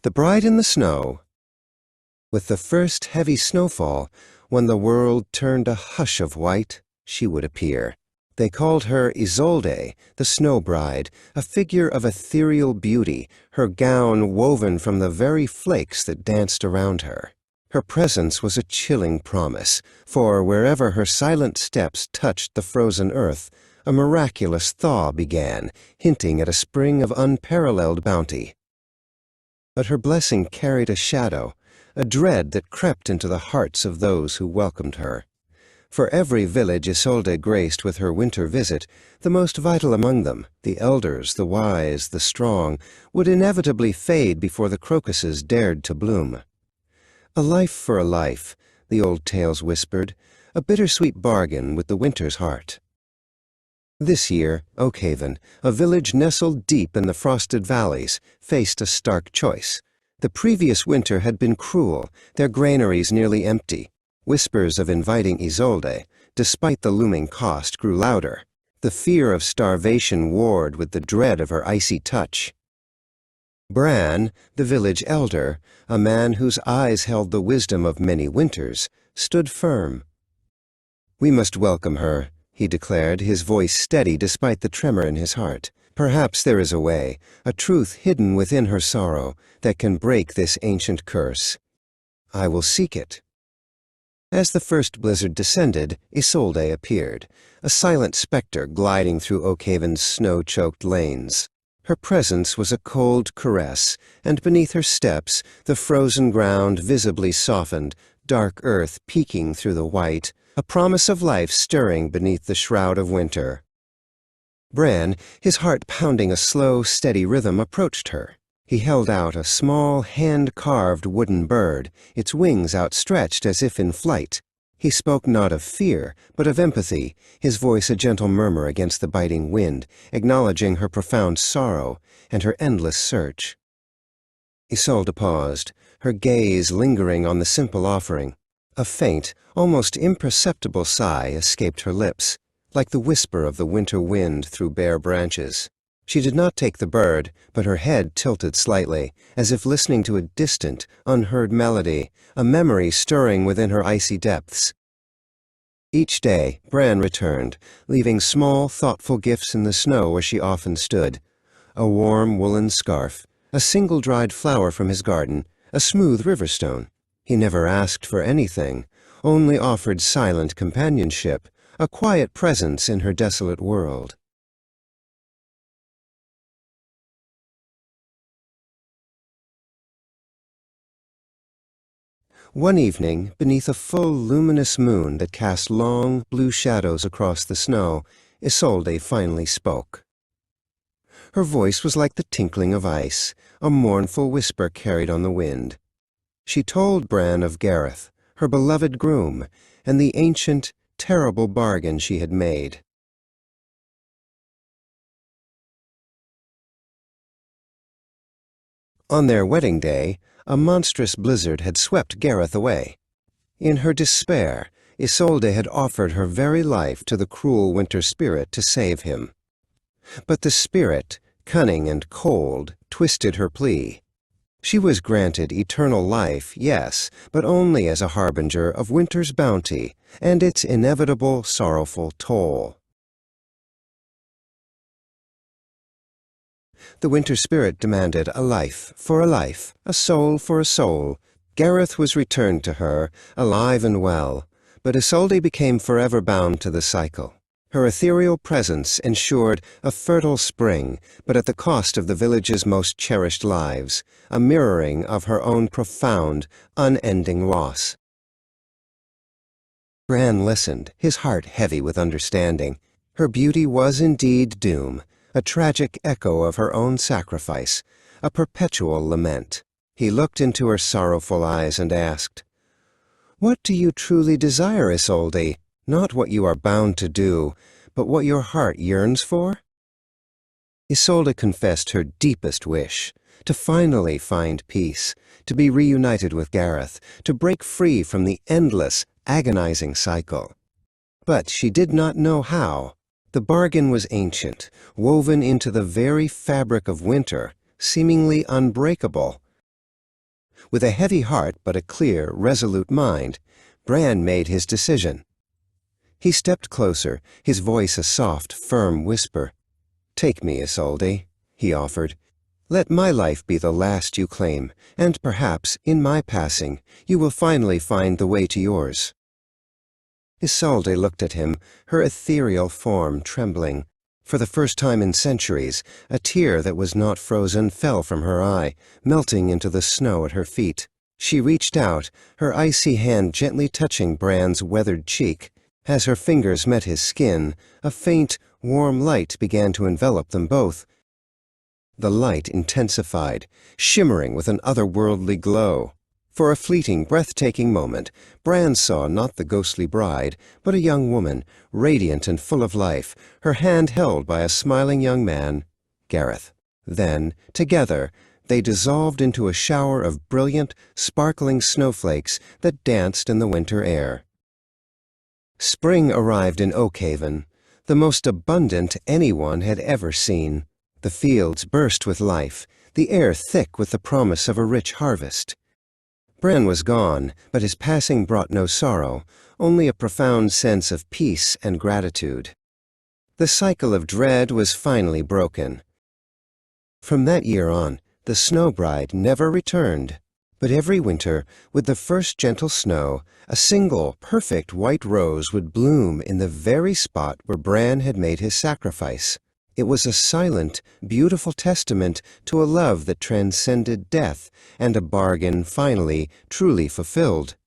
The Bride in the Snow. With the first heavy snowfall, when the world turned a hush of white, she would appear. They called her Isolde, the Snow Bride, a figure of ethereal beauty, her gown woven from the very flakes that danced around her. Her presence was a chilling promise, for wherever her silent steps touched the frozen earth, a miraculous thaw began, hinting at a spring of unparalleled bounty. But her blessing carried a shadow, a dread that crept into the hearts of those who welcomed her. For every village Isolde graced with her winter visit, the most vital among them, the elders, the wise, the strong, would inevitably fade before the crocuses dared to bloom. A life for a life, the old tales whispered, a bittersweet bargain with the winter's heart. This year, Oakhaven, a village nestled deep in the frosted valleys, faced a stark choice. The previous winter had been cruel, their granaries nearly empty. Whispers of inviting Isolde, despite the looming cost, grew louder. The fear of starvation warred with the dread of her icy touch. Bran, the village elder, a man whose eyes held the wisdom of many winters, stood firm. "We must welcome her," he declared, his voice steady despite the tremor in his heart. "Perhaps there is a way, a truth hidden within her sorrow, that can break this ancient curse. I will seek it." As the first blizzard descended, Isolde appeared, a silent specter gliding through Oakhaven's snow-choked lanes. Her presence was a cold caress, and beneath her steps, the frozen ground visibly softened, dark earth peeking through the white, a promise of life stirring beneath the shroud of winter. Bran, his heart pounding a slow, steady rhythm, approached her. He held out a small, hand-carved wooden bird, its wings outstretched as if in flight. He spoke not of fear, but of empathy, his voice a gentle murmur against the biting wind, acknowledging her profound sorrow and her endless search. Isolde paused, her gaze lingering on the simple offering. A faint, almost imperceptible sigh escaped her lips, like the whisper of the winter wind through bare branches. She did not take the bird, but her head tilted slightly, as if listening to a distant, unheard melody, a memory stirring within her icy depths. Each day, Bran returned, leaving small, thoughtful gifts in the snow where she often stood. A warm woolen scarf, a single dried flower from his garden, a smooth river stone. He never asked for anything, only offered silent companionship, a quiet presence in her desolate world. One evening, beneath a full, luminous moon that cast long, blue shadows across the snow, Isolde finally spoke. Her voice was like the tinkling of ice, a mournful whisper carried on the wind. She told Bran of Gareth, her beloved groom, and the ancient, terrible bargain she had made. On their wedding day, a monstrous blizzard had swept Gareth away. In her despair, Isolde had offered her very life to the cruel winter spirit to save him. But the spirit, cunning and cold, twisted her plea. She was granted eternal life, yes, but only as a harbinger of winter's bounty and its inevitable sorrowful toll. The winter spirit demanded a life for a life, a soul for a soul. Gareth was returned to her, alive and well, but Isolde became forever bound to the cycle. Her ethereal presence ensured a fertile spring, but at the cost of the village's most cherished lives, a mirroring of her own profound, unending loss. Bran listened, his heart heavy with understanding. Her beauty was indeed doom, a tragic echo of her own sacrifice, a perpetual lament. He looked into her sorrowful eyes and asked, "What do you truly desire, Isolde? Not what you are bound to do, but what your heart yearns for?" Isolde confessed her deepest wish, to finally find peace, to be reunited with Gareth, to break free from the endless, agonizing cycle. But she did not know how. The bargain was ancient, woven into the very fabric of winter, seemingly unbreakable. With a heavy heart but a clear, resolute mind, Bran made his decision. He stepped closer, his voice a soft, firm whisper. "Take me, Isolde," he offered. "Let my life be the last you claim, and perhaps, in my passing, you will finally find the way to yours." Isolde looked at him, her ethereal form trembling. For the first time in centuries, a tear that was not frozen fell from her eye, melting into the snow at her feet. She reached out, her icy hand gently touching Bran's weathered cheek. As her fingers met his skin, a faint, warm light began to envelop them both. The light intensified, shimmering with an otherworldly glow. For a fleeting, breathtaking moment, Bran saw not the ghostly bride, but a young woman, radiant and full of life, her hand held by a smiling young man, Gareth. Then, together, they dissolved into a shower of brilliant, sparkling snowflakes that danced in the winter air. Spring arrived in Oakhaven, the most abundant anyone had ever seen. The fields burst with life, the air thick with the promise of a rich harvest. Bran was gone, but his passing brought no sorrow, only a profound sense of peace and gratitude. The cycle of dread was finally broken. From that year on, the Snow Bride never returned. But every winter, with the first gentle snow, a single, perfect white rose would bloom in the very spot where Bran had made his sacrifice. It was a silent, beautiful testament to a love that transcended death, and a bargain finally, truly fulfilled.